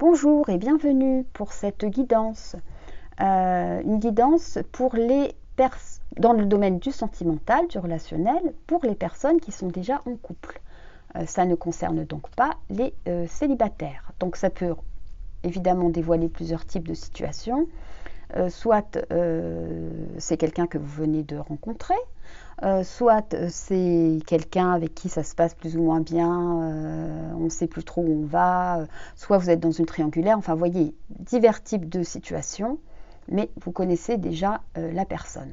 Bonjour et bienvenue pour cette guidance. Une guidance pour les dans le domaine du sentimental, du relationnel, pour les personnes qui sont déjà en couple. Ça ne concerne donc pas les célibataires. Donc ça peut évidemment dévoiler plusieurs types de situations. Soit c'est quelqu'un que vous venez de rencontrer, soit c'est quelqu'un avec qui ça se passe plus ou moins bien, on ne sait plus trop où on va, soit vous êtes dans une triangulaire, enfin vous voyez, divers types de situations, mais vous connaissez déjà la personne.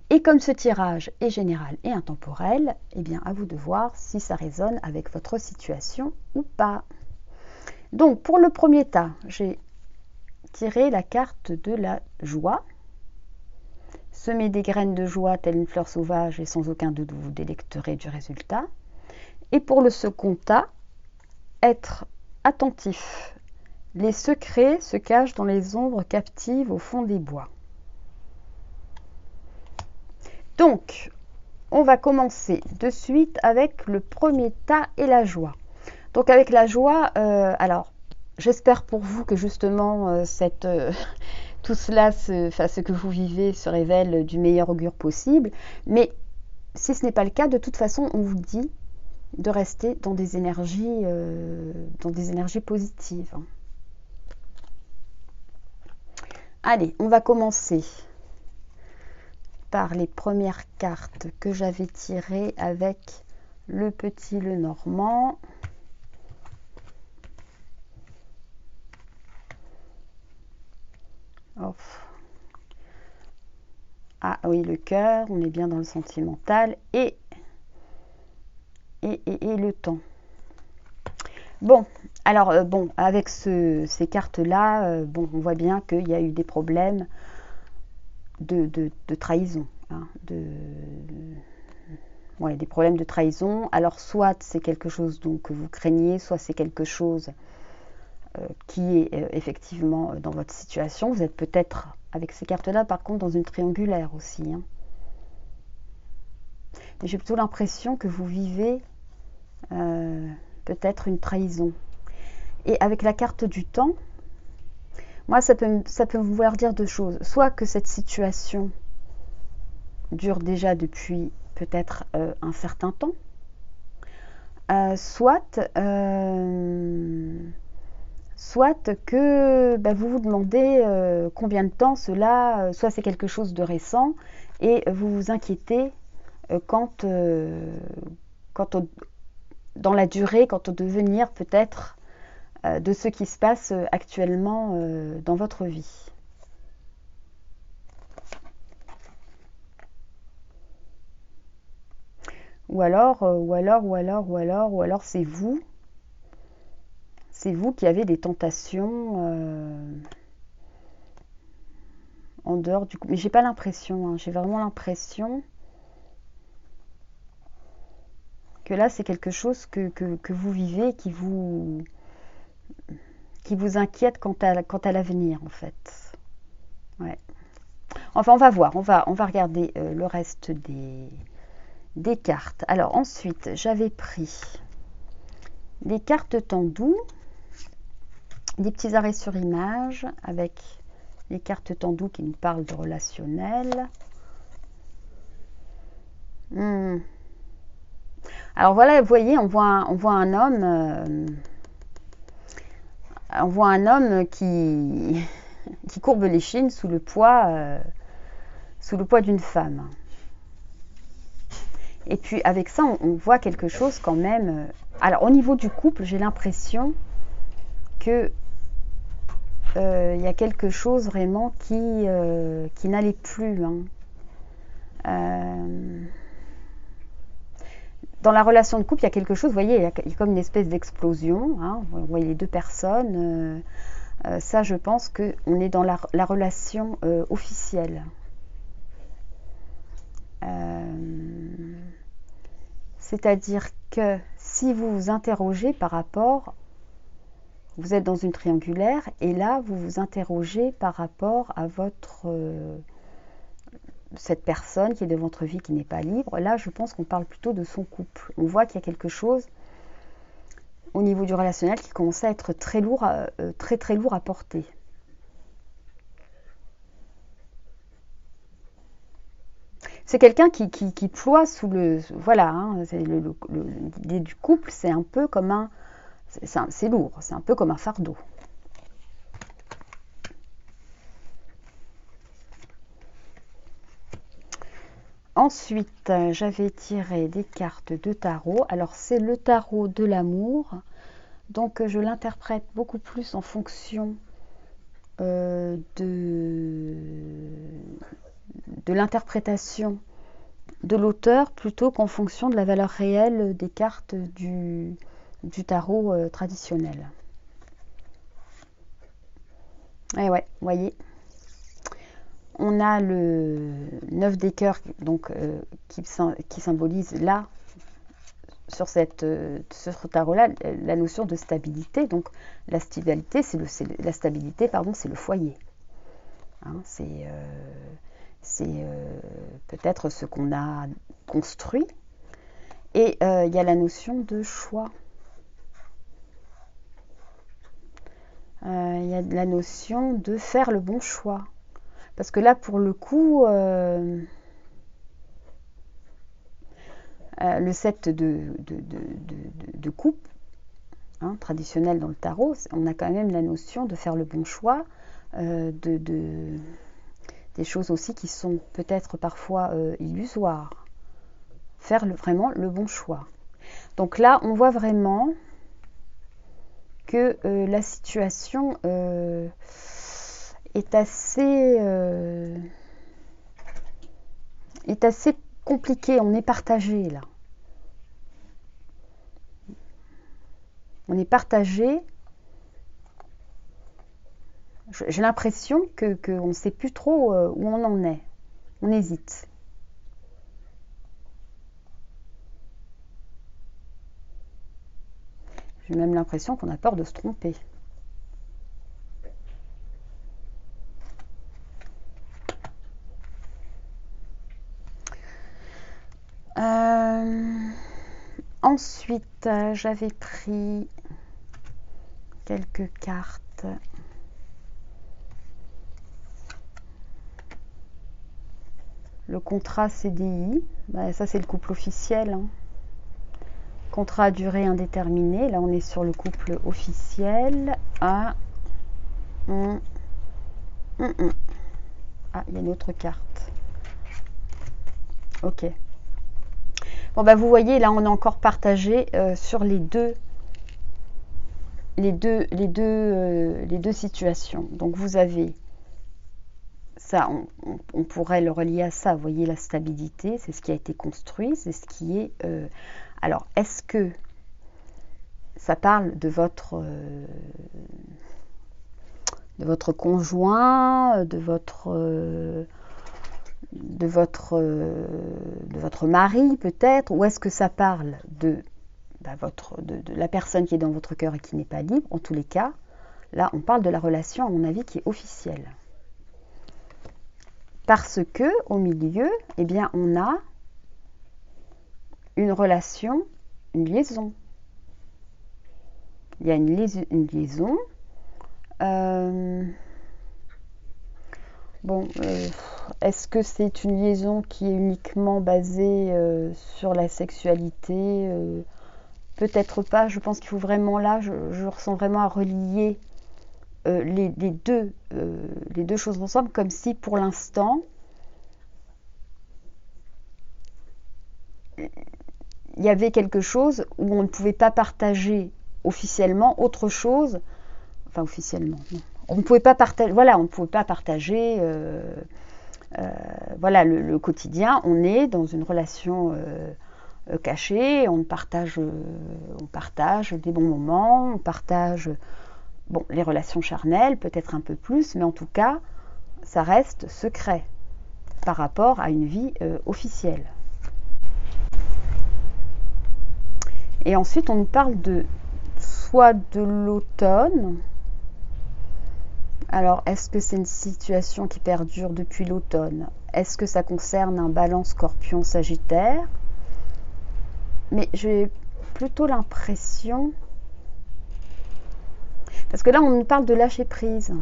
Et comme ce tirage est général et intemporel, eh bien à vous de voir si ça résonne avec votre situation ou pas. Donc pour le premier tas, j'ai tiré la carte de la joie. Semez des graines de joie telle une fleur sauvage et sans aucun doute vous vous délecterez du résultat. Et pour le second tas, être attentif. Les secrets se cachent dans les ombres captives au fond des bois. Donc, on va commencer de suite avec le premier tas et la joie. Donc avec la joie, alors j'espère pour vous que justement tout cela, ce que vous vivez se révèle du meilleur augure possible. Mais si ce n'est pas le cas, de toute façon, on vous dit de rester dans des énergies positives. Allez, on va commencer par les premières cartes que j'avais tirées avec le petit Lenormand. Oh. Ah oui, le cœur, on est bien dans le sentimental et le temps. Bon, alors avec ces cartes-là, on voit bien qu'il y a eu des problèmes de trahison, hein, des problèmes de trahison. Alors soit c'est quelque chose que vous craignez, soit c'est quelque chose qui est effectivement dans votre situation. Vous êtes peut-être, avec ces cartes-là, par contre, dans une triangulaire aussi. Hein. J'ai plutôt l'impression que vous vivez peut-être une trahison. Et avec la carte du temps, moi, ça peut vouloir dire deux choses. Soit que cette situation dure déjà depuis peut-être un certain temps, soit que vous vous demandez combien de temps cela, soit c'est quelque chose de récent, et vous vous inquiétez dans la durée, quant au devenir peut-être de ce qui se passe actuellement dans votre vie. Ou alors c'est vous qui avez des tentations en dehors du couple. Mais j'ai pas l'impression, hein, j'ai vraiment l'impression que là c'est quelque chose que vous vivez qui vous inquiète quant à l'avenir en fait. Ouais. Enfin on va voir, on va regarder le reste des cartes. Alors ensuite j'avais pris des cartes tendues, des petits arrêts sur image avec les cartes tendues qui nous parlent de relationnel. Alors voilà, vous voyez, on voit un homme qui courbe l'échine sous le poids d'une femme. Et puis avec ça, on voit quelque chose quand même. Alors au niveau du couple, j'ai l'impression que y a quelque chose vraiment qui n'allait plus. Hein. Dans la relation de couple, il y a quelque chose, vous voyez, il y a comme une espèce d'explosion. Hein. Vous voyez les deux personnes. Ça, je pense qu'on est dans la relation officielle. C'est-à-dire que si vous vous interrogez par rapport, vous êtes dans une triangulaire et là vous vous interrogez par rapport à cette personne qui est de votre vie qui n'est pas libre. Là je pense qu'on parle plutôt de son couple. On voit qu'il y a quelque chose au niveau du relationnel qui commençait à être très lourd, très lourd à porter. C'est quelqu'un qui ploie sous le... Voilà, hein, l'idée du couple, c'est un peu comme un... C'est lourd, c'est un peu comme un fardeau. Ensuite, j'avais tiré des cartes de tarot. Alors, c'est le tarot de l'amour. Donc, je l'interprète beaucoup plus en fonction de l'interprétation de l'auteur plutôt qu'en fonction de la valeur réelle des cartes du tarot traditionnel. Et ouais, vous voyez. On a le 9 des cœurs donc, qui symbolise là, sur ce tarot-là, la notion de stabilité. Donc la stabilité, c'est le foyer. Hein, c'est peut-être ce qu'on a construit. Et il y a la notion de choix. Il y a la notion de faire le bon choix. Parce que là, pour le coup, le 7 de coupe, hein, traditionnel dans le tarot, on a quand même la notion de faire le bon choix, des choses aussi qui sont peut-être parfois illusoires. Faire vraiment le bon choix. Donc là, on voit vraiment que la situation est assez compliquée. On est partagé là. On est partagé. J'ai l'impression qu'on ne sait plus trop où on en est. On hésite. J'ai même l'impression qu'on a peur de se tromper. Ensuite, j'avais pris quelques cartes. Le contrat CDI, ça c'est le couple officiel. Hein. Contrat à durée indéterminée, là on est sur le couple officiel. Ah, il y a une autre carte. Ok. Bon vous voyez, là on est encore partagé sur les deux situations. Donc vous avez ça, on pourrait le relier à ça. Vous voyez, la stabilité, c'est ce qui a été construit, c'est ce qui est... Alors, est-ce que ça parle de votre conjoint, de votre mari peut-être, ou est-ce que ça parle de la personne qui est dans votre cœur et qui n'est pas libre? En tous les cas, là, on parle de la relation, à mon avis, qui est officielle. Parce que au milieu, eh bien, on a une relation, une liaison. Il y a une liaison. Est-ce que c'est une liaison qui est uniquement basée sur la sexualité? Peut-être pas. Je pense qu'il faut vraiment là, je ressens vraiment à relier les deux choses ensemble, comme si pour l'instant il y avait quelque chose où on ne pouvait pas partager officiellement autre chose, enfin officiellement, non. On ne pouvait pas partager, on ne pouvait pas partager le quotidien. On est dans une relation cachée, on partage des bons moments, on partage les relations charnelles, peut-être un peu plus, mais en tout cas, ça reste secret par rapport à une vie officielle. Et ensuite, on nous parle soit de l'automne. Alors, est-ce que c'est une situation qui perdure depuis l'automne? Est-ce que ça concerne un Balance, Scorpion, Sagittaire? Mais j'ai plutôt l'impression Parce que là, on nous parle de lâcher prise.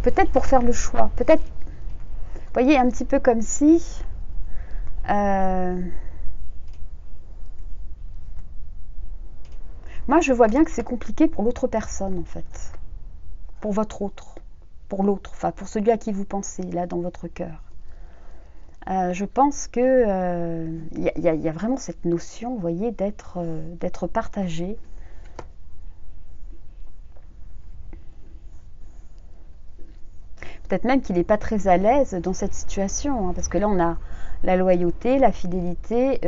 Peut-être pour faire le choix. Peut-être, vous voyez, un petit peu comme si... moi, je vois bien que c'est compliqué pour l'autre personne, en fait. Pour votre autre. Pour l'autre. Enfin, pour celui à qui vous pensez, là, dans votre cœur. Je pense que y a vraiment cette notion, vous voyez, d'être partagé. Peut-être même qu'il n'est pas très à l'aise dans cette situation, hein, parce que là, on a la loyauté, la fidélité,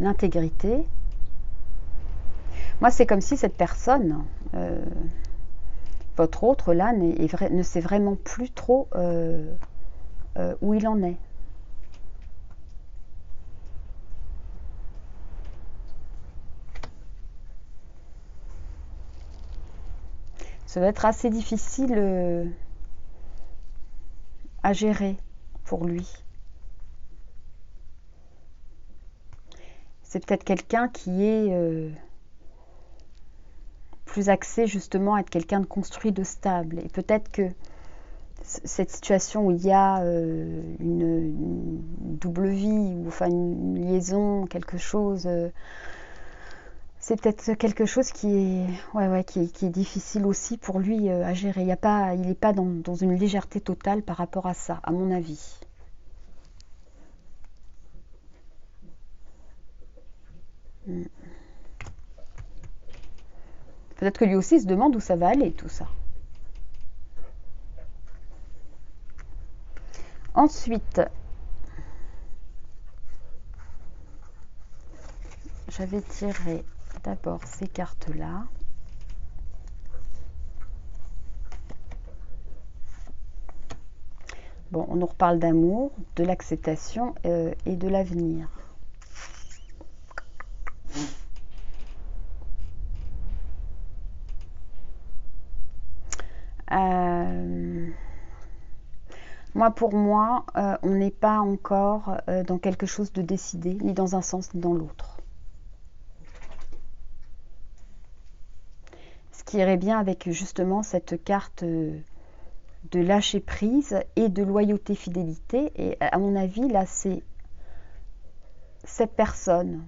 l'intégrité. Moi, c'est comme si cette personne, votre autre, là, ne sait vraiment plus trop où il en est. Ça va être assez difficile à gérer pour lui. C'est peut-être quelqu'un qui est plus axé justement à être quelqu'un de construit, de stable. Et peut-être que cette situation où il y a une double vie, ou enfin une liaison, quelque chose, c'est peut-être quelque chose qui est difficile aussi pour lui à gérer. Il n'est pas dans une légèreté totale par rapport à ça, à mon avis. Peut-être que lui aussi se demande où ça va aller, tout ça. Ensuite, j'avais tiré d'abord ces cartes-là. Bon, on nous reparle d'amour, de l'acceptation et de l'avenir. Pour moi, on n'est pas encore dans quelque chose de décidé, ni dans un sens ni dans l'autre. Ce qui irait bien avec justement cette carte de lâcher prise et de loyauté, fidélité. Et à mon avis, là, c'est cette personne,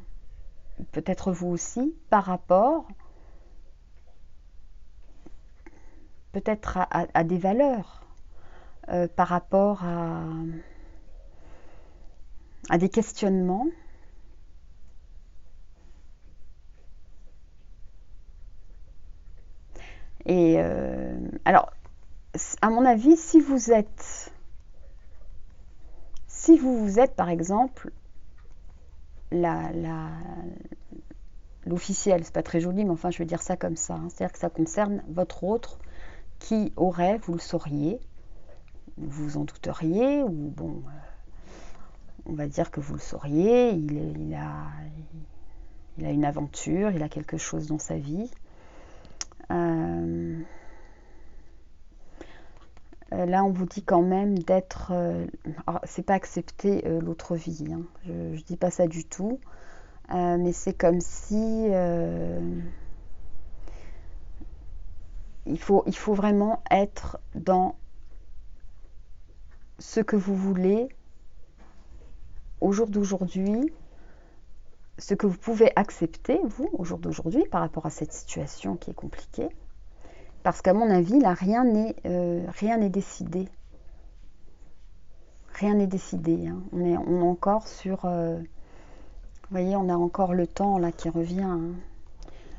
peut-être vous aussi, par rapport peut-être à des valeurs, par rapport à des questionnements. Et alors, à mon avis, si vous êtes par exemple l'officiel, c'est pas très joli, mais enfin je vais dire ça comme ça, hein, c'est-à-dire que ça concerne votre autre qui aurait, vous le sauriez, vous en douteriez, ou bon, on va dire que vous le sauriez, il a une aventure, il a quelque chose dans sa vie. Là, on vous dit quand même d'être... c'est pas accepter l'autre vie, hein. Je dis pas ça du tout. Mais c'est comme si... il faut vraiment être dans ce que vous voulez au jour d'aujourd'hui, ce que vous pouvez accepter, vous, au jour d'aujourd'hui, par rapport à cette situation qui est compliquée. Parce qu'à mon avis, là, rien n'est décidé. Rien n'est décidé, hein. On est encore sur... vous voyez, on a encore le temps là qui revient, hein.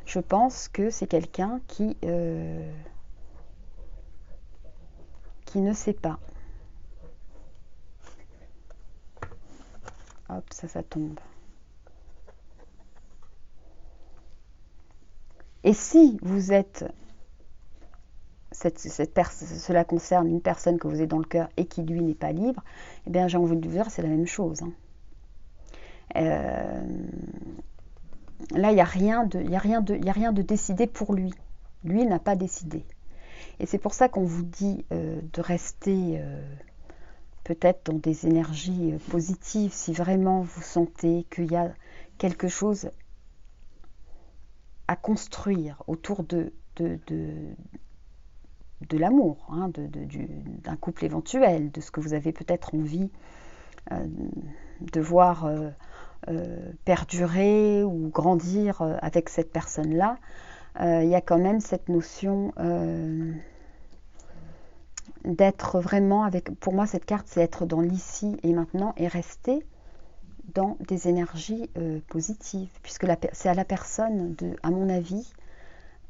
Je pense que c'est quelqu'un qui ne sait pas. Hop, ça tombe. Et si vous êtes... cela concerne une personne que vous avez dans le cœur et qui, lui, n'est pas libre, eh bien, j'ai envie de vous dire, c'est la même chose, hein. Là, il n'y a rien de décidé pour lui. Lui n'a pas décidé. Et c'est pour ça qu'on vous dit de rester peut-être dans des énergies positives si vraiment vous sentez qu'il y a quelque chose à construire autour de l'amour, hein, d'un couple éventuel, de ce que vous avez peut-être envie de voir perdurer ou grandir avec cette personne-là, il y a quand même cette notion d'être vraiment avec, pour moi cette carte c'est être dans l'ici et maintenant et rester dans des énergies positives, puisque c'est à la personne, à mon avis,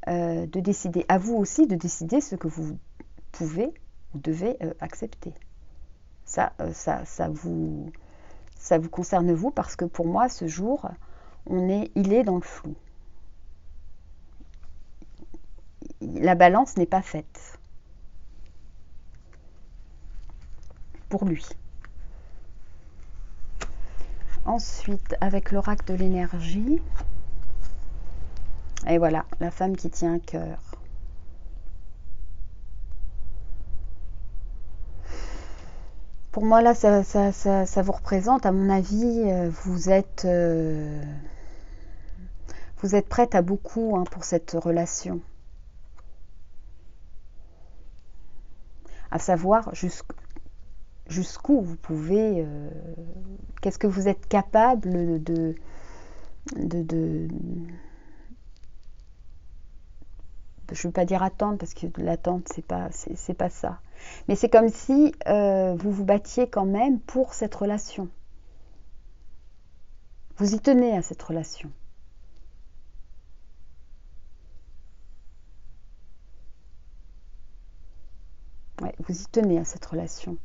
de décider, à vous aussi de décider ce que vous pouvez ou devez accepter. Ça vous concerne vous, parce que pour moi ce jour, il est dans le flou. La balance n'est pas faite pour lui. Ensuite, avec l'oracle de l'énergie, et voilà, la femme qui tient un cœur. Pour moi, là, ça vous représente, à mon avis, vous êtes prête à beaucoup, hein, pour cette relation. À savoir jusqu'où vous pouvez, qu'est-ce que vous êtes capable je ne veux pas dire attendre, parce que l'attente c'est pas ça, mais c'est comme si vous vous battiez quand même pour cette relation, vous y tenez à cette relation. Ouais, vous y tenez à cette relation.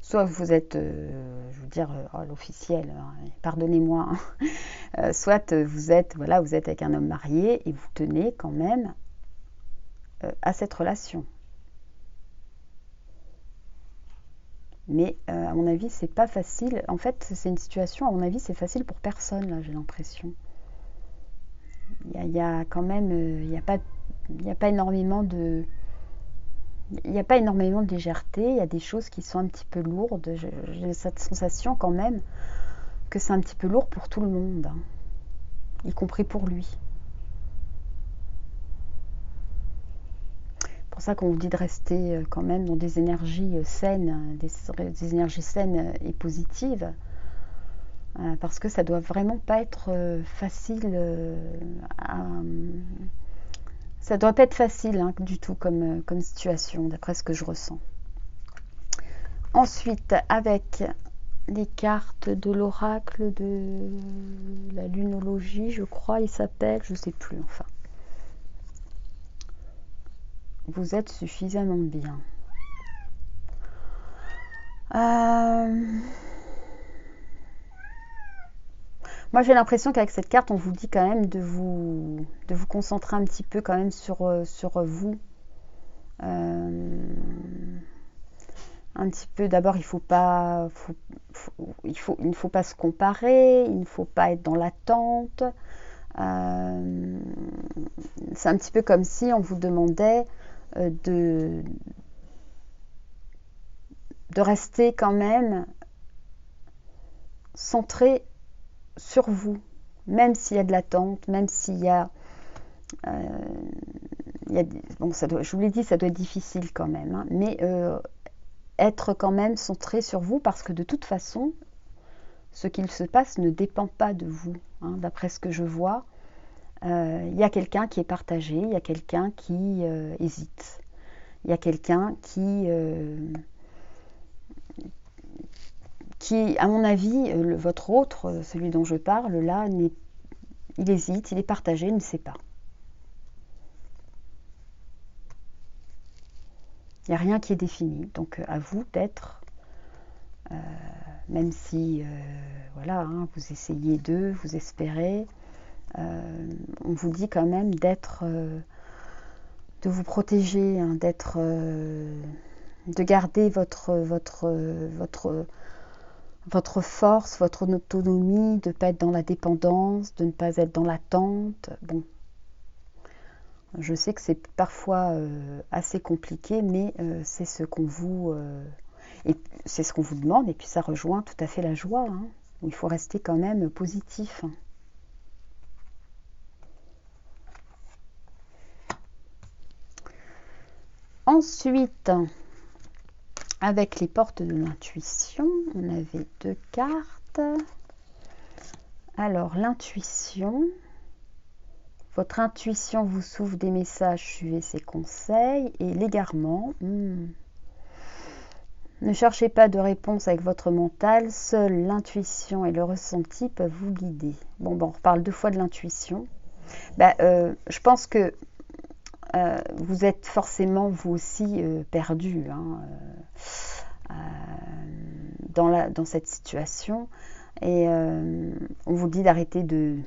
Soit vous êtes, je veux dire, l'officiel, hein, pardonnez-moi, hein, soit vous êtes avec un homme marié et vous tenez quand même à cette relation. Mais à mon avis, c'est pas facile. En fait, c'est une situation, à mon avis, c'est facile pour personne, là, j'ai l'impression. Il y a quand même, il n'y a pas énormément de... Il n'y a pas énormément de légèreté, il y a des choses qui sont un petit peu lourdes. J'ai cette sensation quand même que c'est un petit peu lourd pour tout le monde, hein, y compris pour lui. C'est pour ça qu'on vous dit de rester quand même dans des énergies saines, des énergies saines et positives, parce que ça doit vraiment pas être facile ça doit pas être facile, hein, du tout comme situation, d'après ce que je ressens. Ensuite, avec les cartes de l'oracle de la lunologie, je crois, il s'appelle, je sais plus, enfin. Vous êtes suffisamment bien. Moi, j'ai l'impression qu'avec cette carte, on vous dit quand même de vous concentrer un petit peu quand même sur vous. Un petit peu, d'abord, il ne faut pas se comparer, il ne faut pas être dans l'attente. C'est un petit peu comme si on vous demandait de rester quand même centré sur vous, même s'il y a de l'attente, même s'il y a, bon, je vous l'ai dit, ça doit être difficile quand même, hein, mais être quand même centré sur vous, parce que de toute façon, ce qu'il se passe ne dépend pas de vous, hein, d'après ce que je vois. Il y a quelqu'un qui est partagé, il y a quelqu'un qui hésite, il y a quelqu'un qui, à mon avis, votre autre, celui dont je parle, là, il hésite, il est partagé, il ne sait pas. Il n'y a rien qui est défini, donc à vous d'être, même si, voilà, hein, vous essayez vous espérez, on vous dit quand même d'être, de vous protéger, hein, d'être, de garder votre force, votre autonomie, de ne pas être dans la dépendance, de ne pas être dans l'attente. Bon. Je sais que c'est parfois assez compliqué, mais c'est ce qu'on vous et c'est ce qu'on vous demande, et puis ça rejoint tout à fait la joie, hein, où il faut rester quand même positif. Ensuite, avec les portes de l'intuition, on avait 2 cartes. Alors, l'intuition. Votre intuition vous souffle des messages, suivez ses conseils. Et l'égarement. Ne cherchez pas de réponse avec votre mental, seule l'intuition et le ressenti peuvent vous guider. Bon, on reparle 2 fois de l'intuition. Je pense que vous êtes forcément vous aussi perdu, hein, dans cette situation. Et on vous dit d'arrêter de...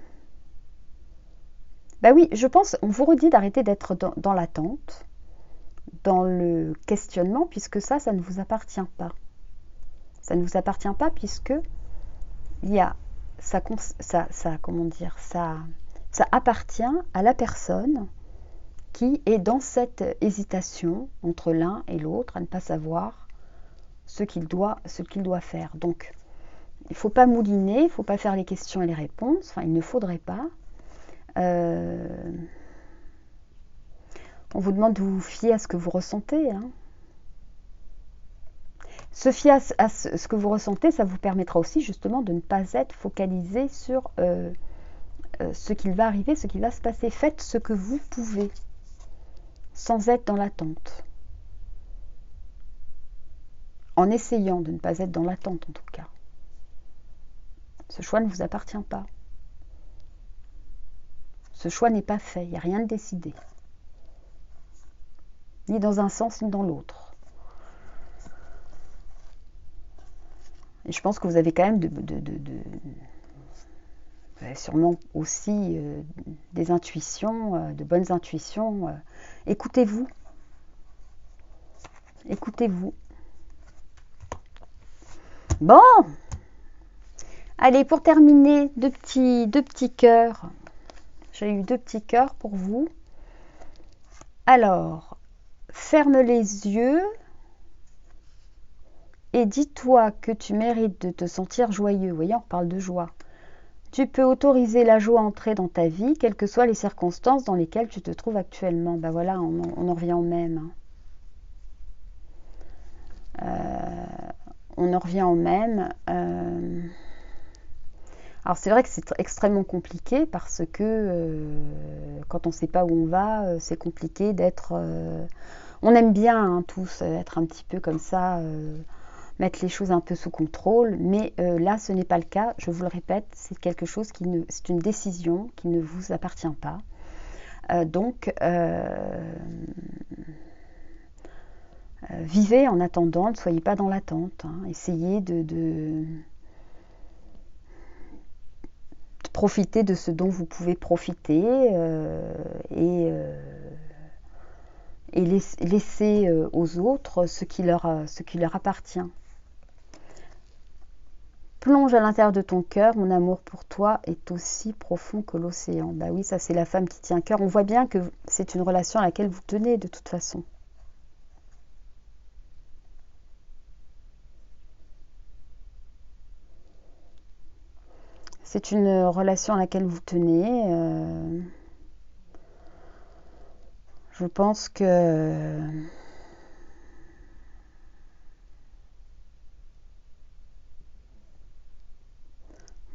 oui, je pense, on vous redit d'arrêter d'être dans l'attente, dans le questionnement, puisque ça ne vous appartient pas. Ça ne vous appartient pas puisque il y a ça appartient à la personne qui est dans cette hésitation entre l'un et l'autre, à ne pas savoir ce qu'il doit faire. Donc, il ne faut pas mouliner, il ne faut pas faire les questions et les réponses, enfin, il ne faudrait pas. On vous demande de vous fier à ce que vous ressentez. Hein. Se fier à ce que vous ressentez, ça vous permettra aussi justement de ne pas être focalisé sur ce qu'il va arriver, ce qui va se passer. Faites ce que vous pouvez, sans être dans l'attente. En essayant de ne pas être dans l'attente en tout cas. Ce choix ne vous appartient pas. Ce choix n'est pas fait, il n'y a rien de décidé. Ni dans un sens, ni dans l'autre. Et je pense que vous avez quand même vous avez sûrement aussi des intuitions, de bonnes intuitions. Écoutez-vous. Écoutez-vous. Bon. Allez, pour terminer, deux petits cœurs. J'ai eu 2 petits cœurs pour vous. Alors, ferme les yeux et dis-toi que tu mérites de te sentir joyeux. Vous voyez, on parle de joie. Tu peux autoriser la joie à entrer dans ta vie, quelles que soient les circonstances dans lesquelles tu te trouves actuellement. Voilà, on en revient au même. On en revient au même. Alors c'est vrai que c'est extrêmement compliqué parce que quand on ne sait pas où on va, c'est compliqué d'être... on aime bien hein, tous être un petit peu comme ça, mettre les choses un peu sous contrôle, mais là ce n'est pas le cas, je vous le répète, c'est quelque chose c'est une décision qui ne vous appartient pas. Donc vivez en attendant, ne soyez pas dans l'attente, hein, essayez de profiter de ce dont vous pouvez profiter et laisser aux autres ce qui leur appartient. Plonge à l'intérieur de ton cœur, mon amour pour toi est aussi profond que l'océan. Oui, ça c'est la femme qui tient cœur. On voit bien que c'est une relation à laquelle vous tenez de toute façon. C'est une relation à laquelle vous tenez. Je pense que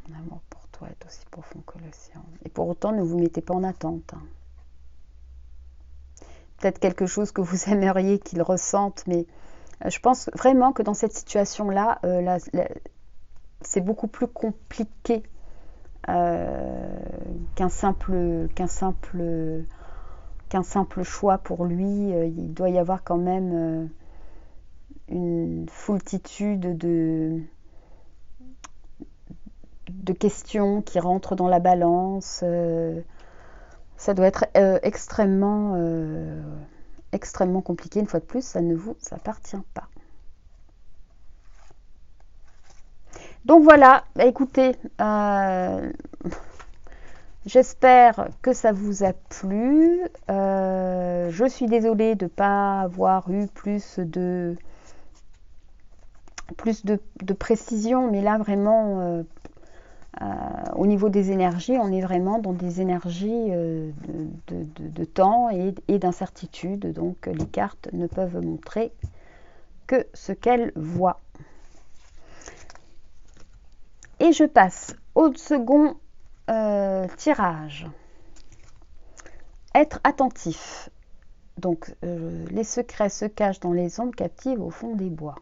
mon amour pour toi est aussi profond que l'océan. Et pour autant, ne vous mettez pas en attente. Hein. Peut-être quelque chose que vous aimeriez qu'il ressente, mais je pense vraiment que dans cette situation-là, c'est beaucoup plus compliqué qu'un simple choix pour lui. Il doit y avoir quand même une foultitude de questions qui rentrent dans la balance. Ça doit être extrêmement compliqué. Une fois de plus, ça ne vous appartient pas. Donc voilà, écoutez, J'espère que ça vous a plu. Je suis désolée de ne pas avoir eu plus de précision, mais là vraiment, au niveau des énergies, on est vraiment dans des énergies de temps et d'incertitude. Donc les cartes ne peuvent montrer que ce qu'elles voient. Et je passe au second tirage. Être attentif. Donc, les secrets se cachent dans les ombres captives au fond des bois.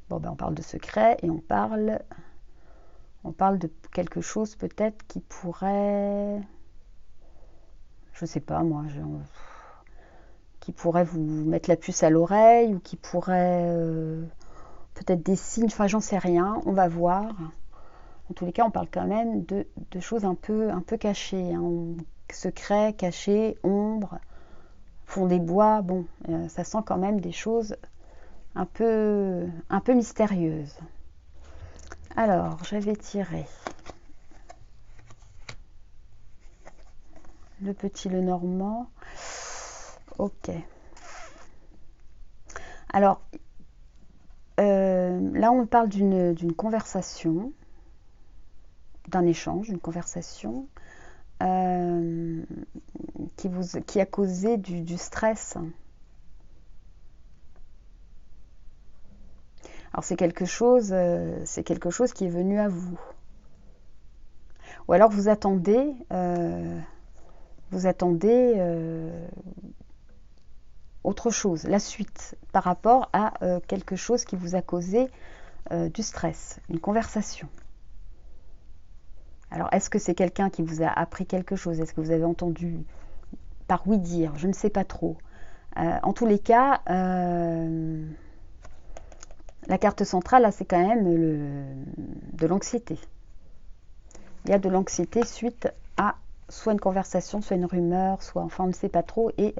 Bon, ben, on parle de secrets et on parle de quelque chose peut-être qui pourrait, je sais pas moi, qui pourrait vous mettre la puce à l'oreille ou qui pourrait peut-être des signes, enfin j'en sais rien, on va voir. En tous les cas, on parle quand même de choses un peu cachées, hein. Secrets, cachés, ombre, fond des bois. Bon, ça sent quand même des choses un peu mystérieuses. Alors, j'avais tiré le petit Lenormand. Ok. Alors, là, on parle d'une conversation, d'un échange, d'une conversation qui a causé du stress. Alors c'est quelque chose qui est venu à vous. Ou alors vous attendez autre chose, la suite, par rapport à quelque chose qui vous a causé du stress, une conversation. Alors, est-ce que c'est quelqu'un qui vous a appris quelque chose? Est-ce que vous avez entendu par oui dire? Je ne sais pas trop. En tous les cas, la carte centrale, là, c'est quand même de l'anxiété. Il y a de l'anxiété suite à soit une conversation, soit une rumeur, soit, enfin, on ne sait pas trop. Et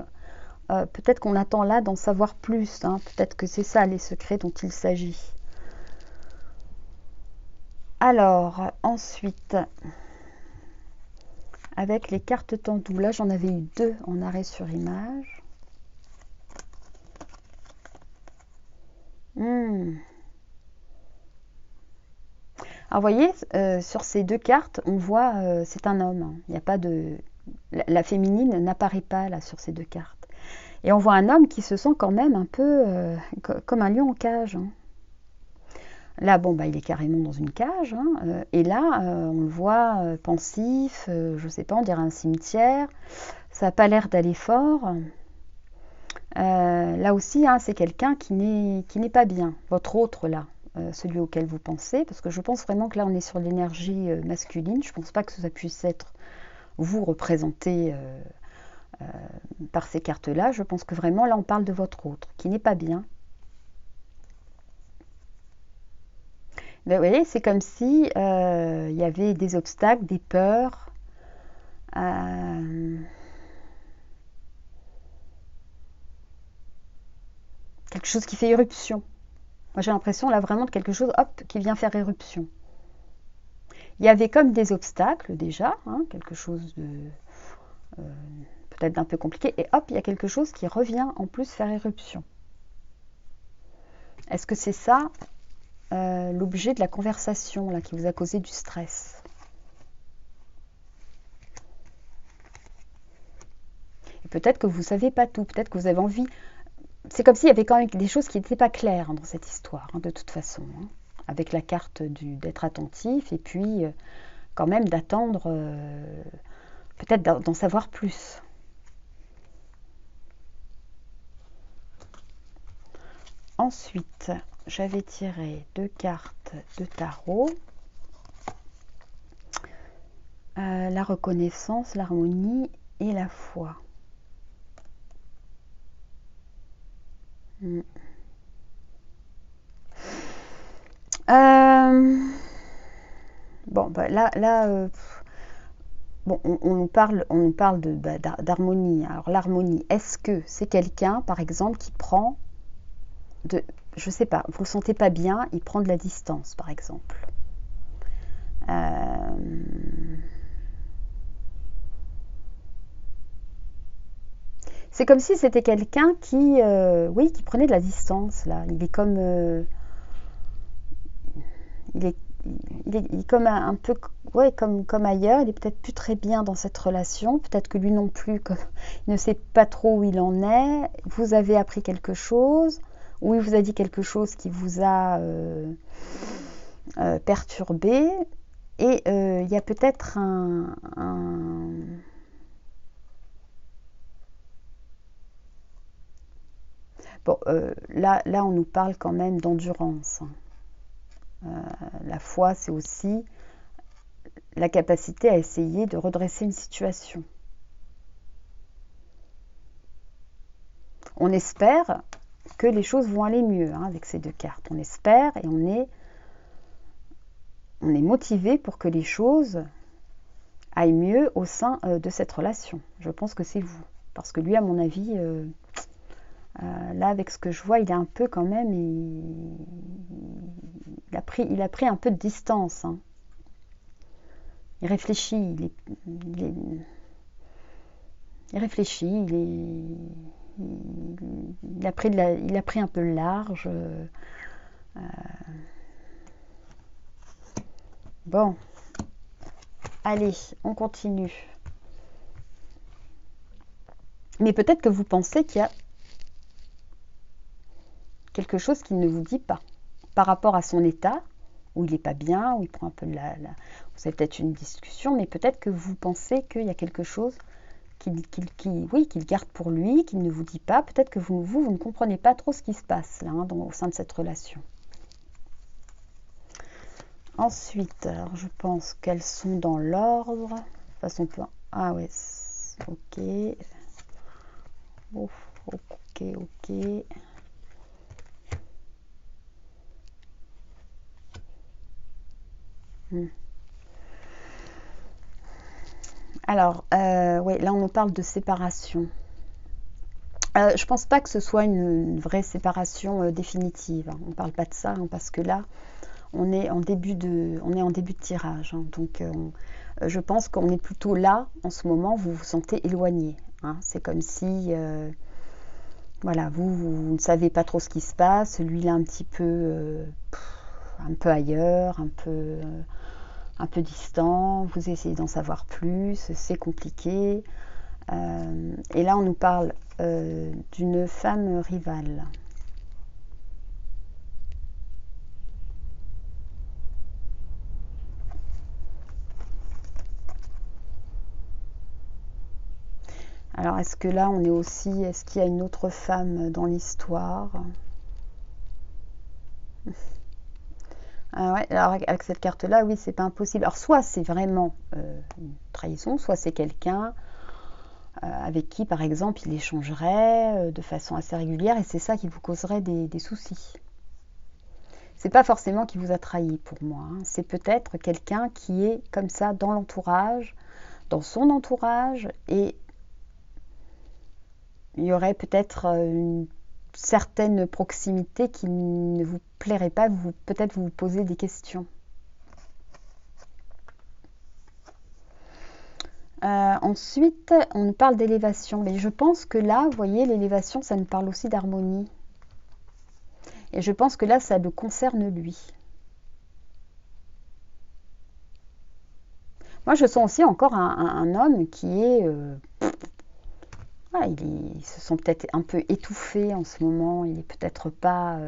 peut-être qu'on attend là d'en savoir plus. Hein. Peut-être que c'est ça les secrets dont il s'agit. Alors, ensuite, avec les cartes tendues, là j'en avais eu 2 en arrêt sur image. Alors, vous voyez, sur ces 2 cartes, on voit, c'est un homme. Il n'y a pas de... La féminine n'apparaît pas là sur ces 2 cartes. Et on voit un homme qui se sent quand même un peu comme un lion en cage. Hein. Là, bon, bah, il est carrément dans une cage. Hein, et là, on le voit pensif, je ne sais pas, on dirait un cimetière. Ça n'a pas l'air d'aller fort. Là aussi, hein, c'est quelqu'un qui n'est pas bien. Votre autre, là, celui auquel vous pensez, parce que je pense vraiment que là, on est sur l'énergie masculine. Je ne pense pas que ça puisse être vous représenté par ces cartes-là. Je pense que vraiment, là, on parle de votre autre, qui n'est pas bien. Ben, vous voyez, c'est comme si il y avait des obstacles, des peurs. Quelque chose qui fait éruption. Moi, j'ai l'impression là vraiment de quelque chose, hop, qui vient faire éruption. Il y avait comme des obstacles déjà, hein, quelque chose de peut-être d'un peu compliqué, et hop, il y a quelque chose qui revient en plus faire éruption. Est-ce que c'est ça l'objet de la conversation là, qui vous a causé du stress? Et peut-être que vous ne savez pas tout, peut-être que vous avez envie... C'est comme s'il y avait quand même des choses qui n'étaient pas claires dans cette histoire, hein, de toute façon. Hein, avec la carte d'être attentif et puis quand même d'attendre, peut-être d'en savoir plus. Ensuite, j'avais tiré 2 cartes de tarot. La reconnaissance, l'harmonie et la foi. Bon, bah, là bon, on nous parle d'harmonie. Alors l'harmonie, est-ce que c'est quelqu'un, par exemple, qui prend je sais pas, vous ne le sentez pas bien, il prend de la distance, par exemple. C'est comme si c'était quelqu'un qui, oui, qui prenait de la distance, là. Il est comme, il est, il est comme un peu, ouais, comme ailleurs. Il est peut-être plus très bien dans cette relation. Peut-être que lui non plus, comme, il ne sait pas trop où il en est. Vous avez appris quelque chose, ou il vous a dit quelque chose qui vous a perturbé. Et il y a peut-être bon, là, on nous parle quand même d'endurance. La foi, c'est aussi la capacité à essayer de redresser une situation. On espère que les choses vont aller mieux avec ces deux cartes. On espère et on est motivé pour que les choses aillent mieux au sein de cette relation. Je pense que c'est vous. Parce que lui, à mon avis, là, avec ce que je vois, il est un peu quand même... Il a pris un peu de distance. Il réfléchit. Il réfléchit. Il a pris un peu large. Bon. Allez, on continue. Mais peut-être que vous pensez qu'il y a quelque chose qu'il ne vous dit pas par rapport à son état, où il n'est pas bien, où il prend un peu vous avez peut-être une discussion, mais peut-être que vous pensez qu'il y a quelque chose qu'il garde pour lui, qu'il ne vous dit pas. Peut-être que vous ne comprenez pas trop ce qui se passe là, au sein de cette relation. Ensuite, alors je pense qu'elles sont dans l'ordre. De toute façon, ah ouais, ok. Ok. Alors, ouais, là on nous parle de séparation. Je pense pas que ce soit une vraie séparation définitive. On parle pas de ça, parce que là, on est en début de tirage. Donc, je pense qu'on est plutôt là, en ce moment, vous vous sentez éloigné. C'est comme si, voilà, vous ne savez pas trop ce qui se passe. Lui, là, un peu ailleurs, un peu distant. Vous essayez d'en savoir plus. C'est compliqué. Et là, on nous parle d'une femme rivale. Alors, est-ce que là, est-ce qu'il y a une autre femme dans l'histoire? Ah ouais, alors avec cette carte-là, oui, c'est pas impossible. Alors, soit c'est vraiment une trahison, soit c'est quelqu'un avec qui, par exemple, il échangerait de façon assez régulière, et c'est ça qui vous causerait des soucis. C'est pas forcément qui vous a trahi pour moi. C'est peut-être quelqu'un qui est comme ça dans l'entourage, dans son entourage, et il y aurait peut-être une certaine proximité qui ne vous plairait pas, peut-être vous posez des questions. Ensuite, on nous parle d'élévation, mais je pense que là, vous voyez, l'élévation, ça nous parle aussi d'harmonie. Et je pense que là, ça le concerne lui. Moi, je sens aussi encore un homme qui est... il se sent peut-être un peu étouffé en ce moment. Il est peut-être pas...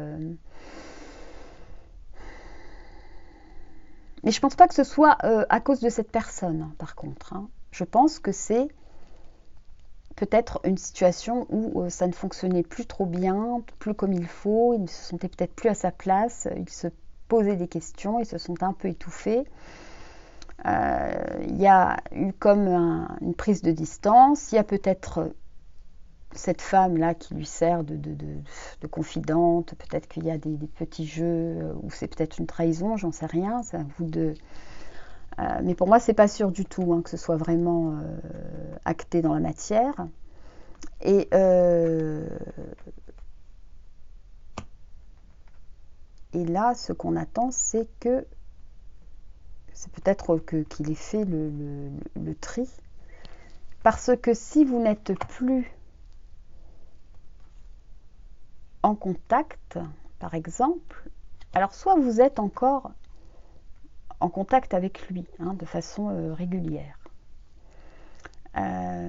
Mais je pense pas que ce soit à cause de cette personne, par contre. Je pense que c'est peut-être une situation où ça ne fonctionnait plus trop bien, plus comme il faut. Il ne se sentait peut-être plus à sa place. Il se posait des questions. Il se sentait un peu étouffé. Il y a eu comme une prise de distance. Il y a peut-être cette femme-là qui lui sert de confidente. Peut-être qu'il y a des petits jeux ou c'est peut-être une trahison, j'en sais rien. C'est à vous de... mais pour moi, c'est pas sûr du tout que ce soit vraiment acté dans la matière. Et là, ce qu'on attend, c'est que c'est peut-être qu'il ait fait le tri. Parce que si vous n'êtes plus en contact, par exemple, alors soit vous êtes encore en contact avec lui hein, de façon régulière.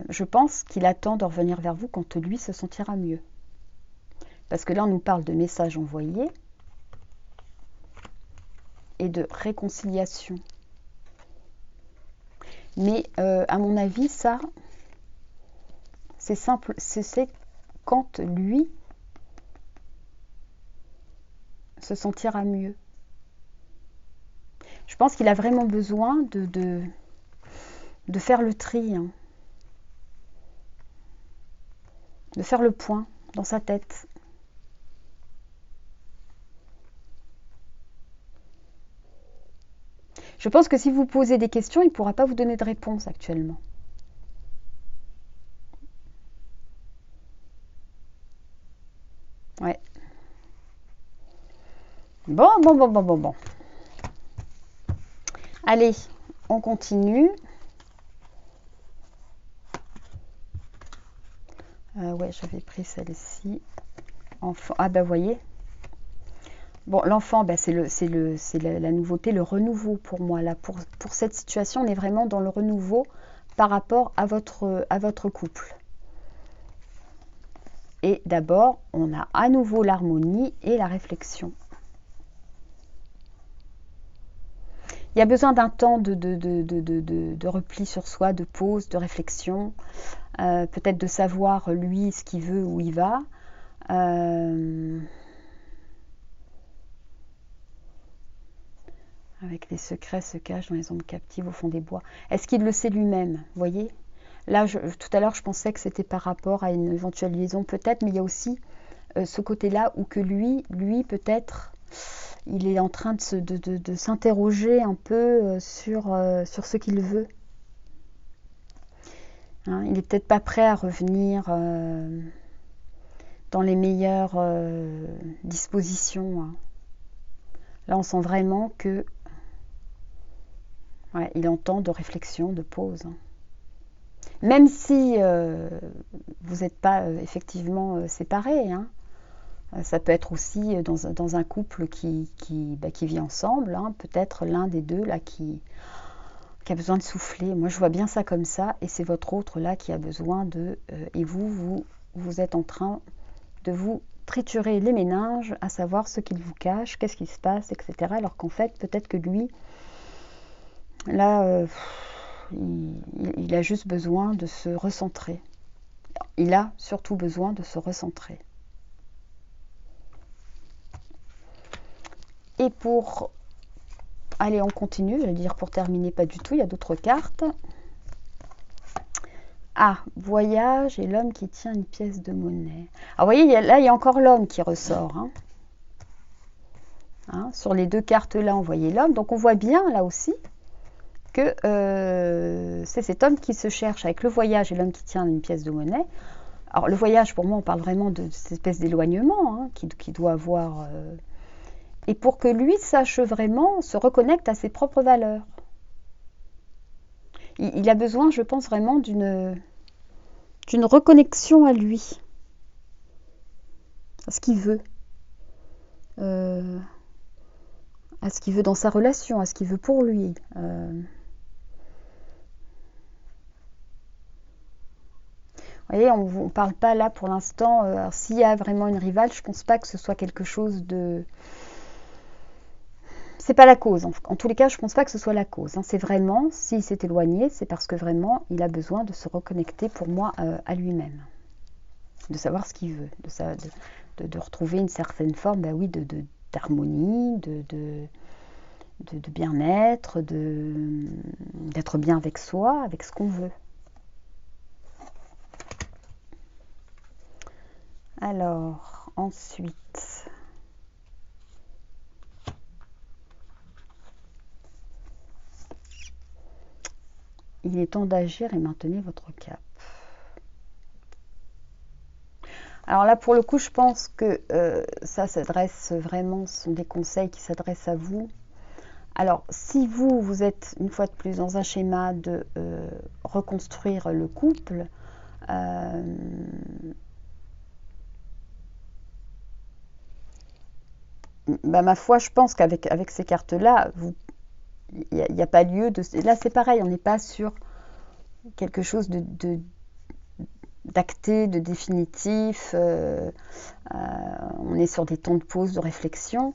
Je pense qu'il attend de revenir vers vous quand lui se sentira mieux. Parce que là, on nous parle de messages envoyés et de réconciliation. Mais à mon avis, ça, c'est simple, c'est quand lui se sentira mieux. Je pense qu'il a vraiment besoin de faire le tri, hein, de faire le point dans sa tête. Je pense que si vous posez des questions, il ne pourra pas vous donner de réponse actuellement. Ouais. Bon. Allez, on continue. Ouais, j'avais pris celle-ci. Enfant. Ah ben, vous voyez. Bon, l'enfant, ben, c'est la nouveauté, le renouveau pour moi. Là, pour cette situation, on est vraiment dans le renouveau par rapport à votre couple. Et d'abord, on a à nouveau l'harmonie et la réflexion. Il y a besoin d'un temps de repli sur soi, de pause, de réflexion, peut-être de savoir lui ce qu'il veut, où il va. Avec les secrets se cachent dans les ombres captives au fond des bois. Est-ce qu'il le sait lui-même? Vous voyez? Là, tout à l'heure, je pensais que c'était par rapport à une éventuelle liaison, peut-être, mais il y a aussi ce côté-là où que lui peut-être, il est en train de s'interroger un peu sur ce qu'il veut. Hein, il n'est peut-être pas prêt à revenir dans les meilleures dispositions. Hein. Là, on sent vraiment que ouais, il est en temps de réflexion, de pause. Hein. Même si vous n'êtes pas effectivement séparés, hein, ça peut être aussi dans un couple qui vit ensemble, hein, peut-être l'un des deux là qui a besoin de souffler. Moi, je vois bien ça comme ça, et c'est votre autre là qui a besoin de... et vous êtes en train de vous triturer les méninges, à savoir ce qu'il vous cache, qu'est-ce qui se passe, etc. Alors qu'en fait, peut-être que lui, là, il a juste besoin de se recentrer. Il a surtout besoin de se recentrer. Et pour... Allez, on continue, je vais dire pour terminer, pas du tout, il y a d'autres cartes. Ah, voyage et l'homme qui tient une pièce de monnaie. Ah, vous voyez, là, il y a encore l'homme qui ressort. Hein. Hein, sur les deux cartes-là, on voyait l'homme. Donc, on voit bien, là aussi, que c'est cet homme qui se cherche avec le voyage et l'homme qui tient une pièce de monnaie. Alors, le voyage, pour moi, on parle vraiment de cette espèce d'éloignement hein, qui doit avoir... Et pour que lui sache vraiment se reconnecte à ses propres valeurs. Il a besoin, je pense, vraiment d'une reconnexion à lui, à ce qu'il veut, à ce qu'il veut dans sa relation, à ce qu'il veut pour lui. Vous voyez, on ne parle pas là pour l'instant, s'il y a vraiment une rivale, je ne pense pas que ce soit quelque chose de... C'est pas la cause. En tous les cas, je ne pense pas que ce soit la cause. Hein. C'est vraiment, s'il s'est éloigné, c'est parce que vraiment, il a besoin de se reconnecter pour moi à lui-même. De savoir ce qu'il veut. De retrouver une certaine forme oui, d'harmonie, de bien-être, d'être bien avec soi, avec ce qu'on veut. Alors, ensuite... Il est temps d'agir et maintenir votre cap. Alors là, pour le coup, je pense que ça s'adresse vraiment, ce sont des conseils qui s'adressent à vous. Alors, si vous êtes, une fois de plus, dans un schéma de reconstruire le couple, bah, ma foi, je pense qu'avec ces cartes-là, il n'y a pas lieu de... Là, c'est pareil, on n'est pas sur quelque chose d'acté, de définitif. On est sur des temps de pause, de réflexion.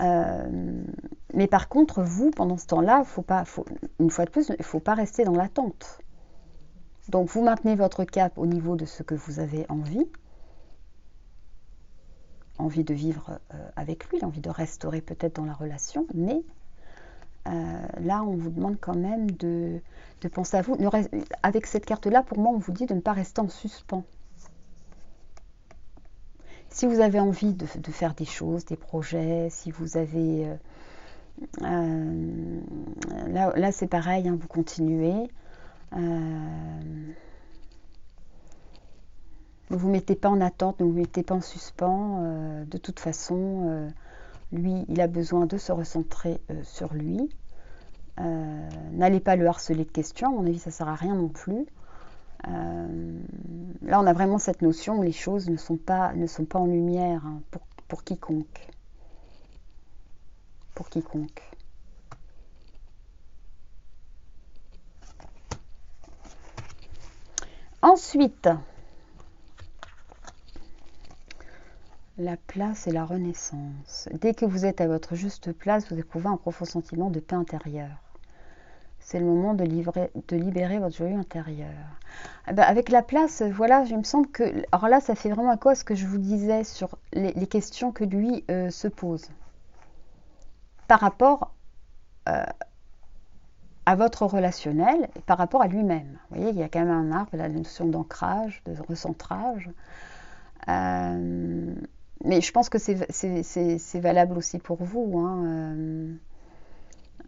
Mais par contre, vous, pendant ce temps-là, une fois de plus, il ne faut pas rester dans l'attente. Donc, vous maintenez votre cap au niveau de ce que vous avez envie de vivre avec lui, envie de restaurer peut-être dans la relation, mais là, on vous demande quand même de penser à vous. Avec cette carte-là, pour moi, on vous dit de ne pas rester en suspens. Si vous avez envie de faire des choses, des projets, si vous avez... là c'est pareil, hein, vous continuez. Ne vous mettez pas en attente, ne vous mettez pas en suspens. De toute façon, lui, il a besoin de se recentrer sur lui. N'allez pas le harceler de questions, à mon avis, ça ne sert à rien non plus. Là, on a vraiment cette notion où les choses ne sont pas en lumière, hein, pour quiconque. Pour quiconque. Ensuite, la place et la renaissance. Dès que vous êtes à votre juste place, vous éprouvez un profond sentiment de paix intérieure. C'est le moment de libérer votre joyau intérieur. Avec la place, voilà, il me semble que... Alors là, ça fait vraiment à quoi ce que je vous disais sur les questions que lui se pose. Par rapport à votre relationnel et par rapport à lui-même. Vous voyez, il y a quand même un arbre, la notion d'ancrage, de recentrage. Mais je pense que c'est valable aussi pour vous. Hein.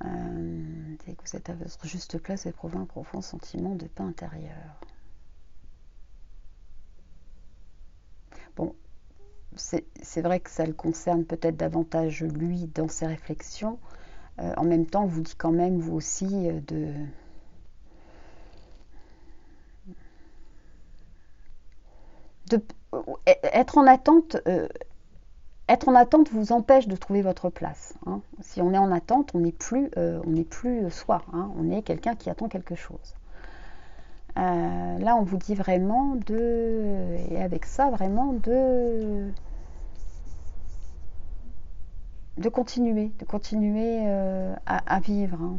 Dès que vous êtes à votre juste place, éprouvez un profond sentiment de paix intérieure. Bon, c'est vrai que ça le concerne peut-être davantage lui dans ses réflexions. En même temps, on vous dit quand même, vous aussi, être en attente. Être en attente vous empêche de trouver votre place. Hein. Si on est en attente, on n'est plus soi. Hein. On est quelqu'un qui attend quelque chose. Là, on vous dit vraiment et avec ça, vraiment de continuer à vivre. Hein.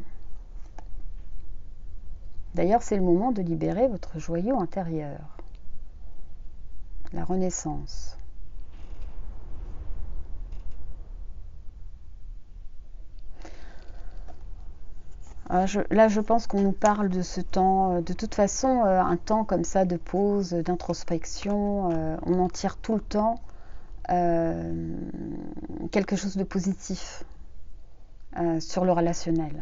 D'ailleurs, c'est le moment de libérer votre joyau intérieur. La renaissance. Là, je pense qu'on nous parle de ce temps, de toute façon, un temps comme ça de pause, d'introspection, on en tire tout le temps quelque chose de positif sur le relationnel.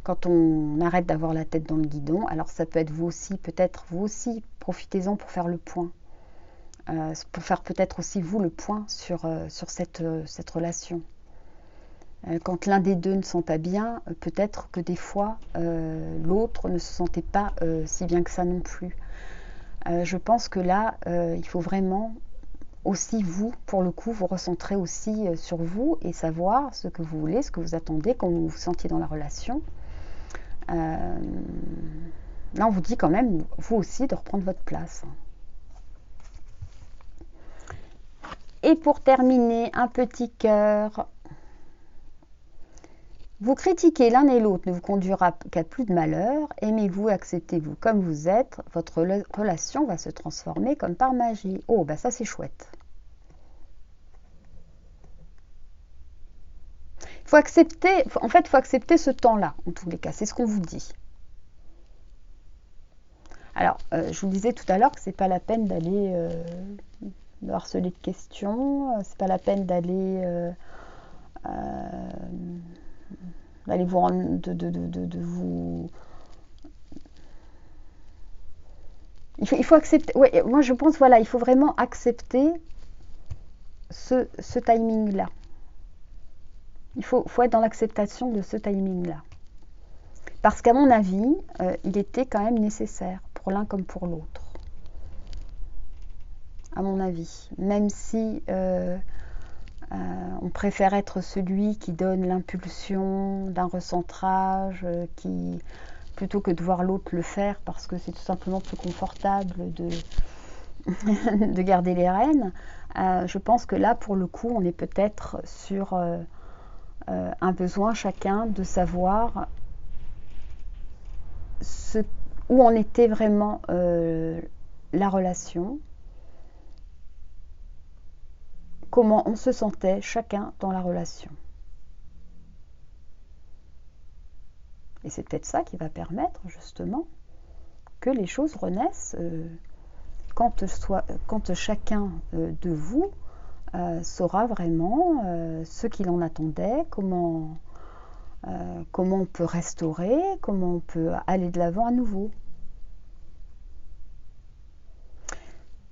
Quand on arrête d'avoir la tête dans le guidon, alors ça peut être vous aussi, peut-être vous aussi, profitez-en pour faire le point. Pour faire peut-être aussi vous le point sur cette relation. Quand l'un des deux ne sent pas bien, peut-être que des fois l'autre ne se sentait pas si bien que ça non plus. Je pense que là, il faut vraiment aussi vous, pour le coup, vous recentrer aussi sur vous et savoir ce que vous voulez, ce que vous attendez, comment vous vous sentiez dans la relation. Là, on vous dit quand même, vous aussi, de reprendre votre place. Et pour terminer, un petit cœur. Vous critiquer l'un et l'autre ne vous conduira qu'à plus de malheur. Aimez-vous, acceptez-vous comme vous êtes. Votre relation va se transformer comme par magie. Oh, bah ça c'est chouette. Il faut accepter, en fait, il faut accepter ce temps-là, en tous les cas. C'est ce qu'on vous dit. Alors, je vous disais tout à l'heure que c'est pas la peine d'aller harceler de questions. C'est pas la peine d'aller vous rendre, de vous... Il faut accepter... Ouais, moi, je pense, voilà, il faut vraiment accepter ce timing-là. Il faut être dans l'acceptation de ce timing-là. Parce qu'à mon avis, il était quand même nécessaire, pour l'un comme pour l'autre. À mon avis. Même si... On préfère être celui qui donne l'impulsion d'un recentrage, plutôt que de voir l'autre le faire, parce que c'est tout simplement plus confortable de garder les rênes. Je pense que là, pour le coup, on est peut-être sur un besoin chacun de savoir où en était vraiment la relation, comment on se sentait chacun dans la relation. Et c'est peut-être ça qui va permettre justement que les choses renaissent quand chacun de vous saura vraiment ce qu'il en attendait, comment on peut restaurer, comment on peut aller de l'avant à nouveau.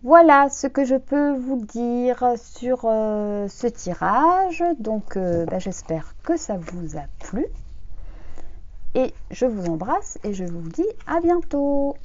Voilà ce que je peux vous dire sur ce tirage. Donc j'espère que ça vous a plu. Et je vous embrasse et je vous dis à bientôt.